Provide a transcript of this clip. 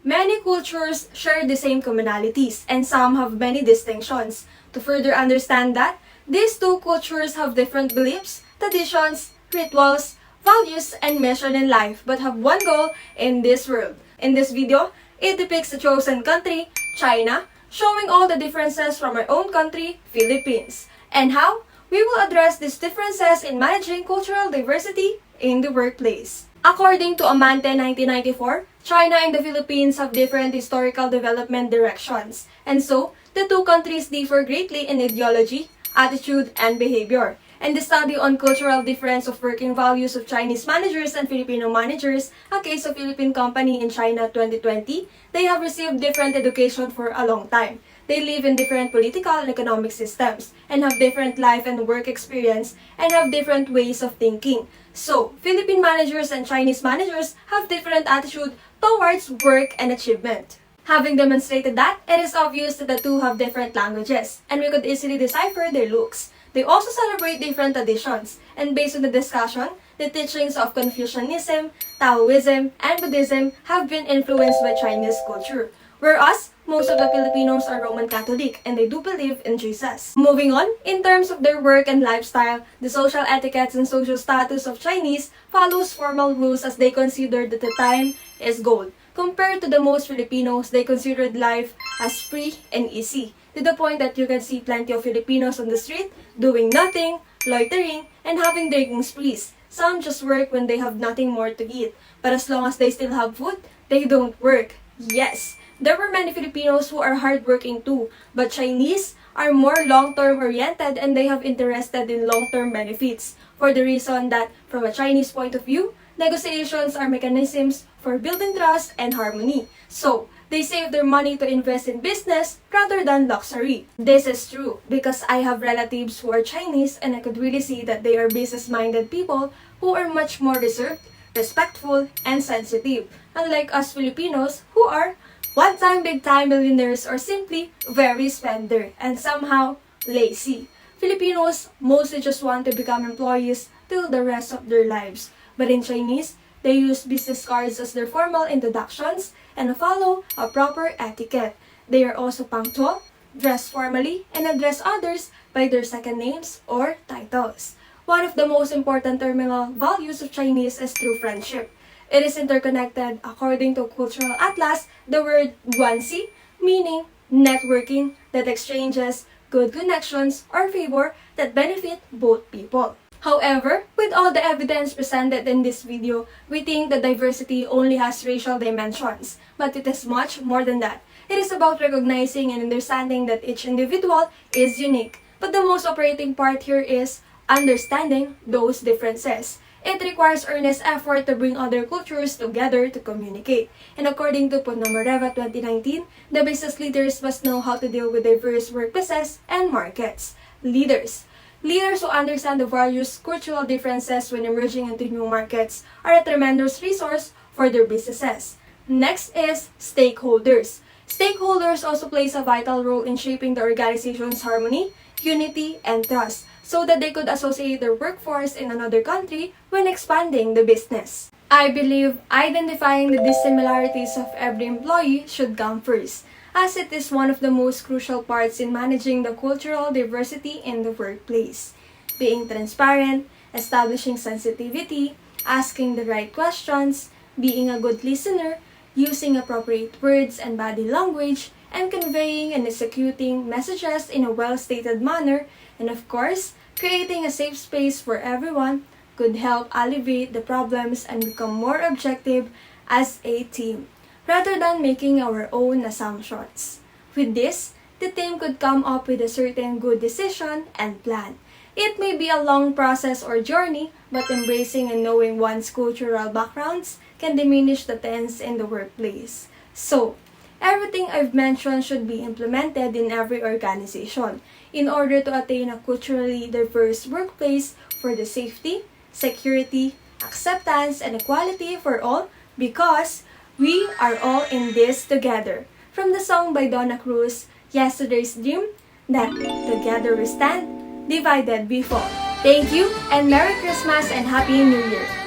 Many cultures share the same commonalities, and some have many distinctions. To further understand that, these two cultures have different beliefs, traditions, rituals, values, and mission in life, but have one goal in this world. In this video, it depicts the chosen country, China, showing all the differences from our own country, Philippines, and how we will address these differences in managing cultural diversity in the workplace. According to Amante 1994, China and the Philippines have different historical development directions, and so the two countries differ greatly in ideology, attitude, and behavior. And the study on cultural difference of working values of Chinese managers and Filipino managers, a case of Philippine company in China 2020, they have received different education for a long time. They live in different political and economic systems, and have different life and work experience, and have different ways of thinking. So, Philippine managers and Chinese managers have different attitude towards work and achievement. Having demonstrated that, it is obvious that the two have different languages, and we could easily decipher their looks. They also celebrate different traditions, and based on the discussion, the teachings of Confucianism, Taoism, and Buddhism have been influenced by Chinese culture, whereas most of the Filipinos are Roman Catholic and they do believe in Jesus. Moving on, in terms of their work and lifestyle, the social etiquettes and social status of Chinese follows formal rules as they consider that the time is gold. Compared to the most Filipinos, they considered life as free and easy, to the point that you can see plenty of Filipinos on the street doing nothing, loitering, and having drinking sprees. Some just work when they have nothing more to eat, but as long as they still have food, they don't work. Yes, there were many Filipinos who are hardworking too, but Chinese are more long-term oriented and they have interested in long-term benefits, for the reason that, from a Chinese point of view, negotiations are mechanisms for building trust and harmony. So, they save their money to invest in business rather than luxury. This is true because I have relatives who are Chinese and I could really see that they are business-minded people who are much more reserved, respectful, and sensitive, unlike us Filipinos who are one-time big-time millionaires or simply very spender and somehow lazy. Filipinos mostly just want to become employees till the rest of their lives. But in Chinese, they use business cards as their formal introductions and follow a proper etiquette. They are also punctual, dress formally, and address others by their second names or titles. One of the most important terminal values of Chinese is true friendship. It is interconnected according to Cultural Atlas, the word guanxi, meaning networking that exchanges good connections or favor that benefit both people. However, with all the evidence presented in this video, we think that diversity only has racial dimensions, but it is much more than that. It is about recognizing and understanding that each individual is unique, but the most operating part here is understanding those differences. It requires earnest effort to bring other cultures together to communicate. And according to Ponomareva 2019, the business leaders must know how to deal with diverse workplaces and markets. Leaders who understand the various cultural differences when emerging into new markets are a tremendous resource for their businesses. Next is stakeholders. Stakeholders also plays a vital role in shaping the organization's harmony, unity, and trust, so that they could associate their workforce in another country when expanding the business. I believe identifying the dissimilarities of every employee should come first, as it is one of the most crucial parts in managing the cultural diversity in the workplace. Being transparent, establishing sensitivity, asking the right questions, being a good listener, using appropriate words and body language, and conveying and executing messages in a well-stated manner, and of course, creating a safe space for everyone could help alleviate the problems and become more objective as a team, rather than making our own assumptions. With this, the team could come up with a certain good decision and plan. It may be a long process or journey, but embracing and knowing one's cultural backgrounds can diminish the tense in the workplace. So, everything I've mentioned should be implemented in every organization in order to attain a culturally diverse workplace for the safety, security, acceptance, and equality for all, because we are all in this together. From the song by Donna Cruz, Yesterday's Dream, that together we stand, divided we fall. Thank you, and Merry Christmas and Happy New Year!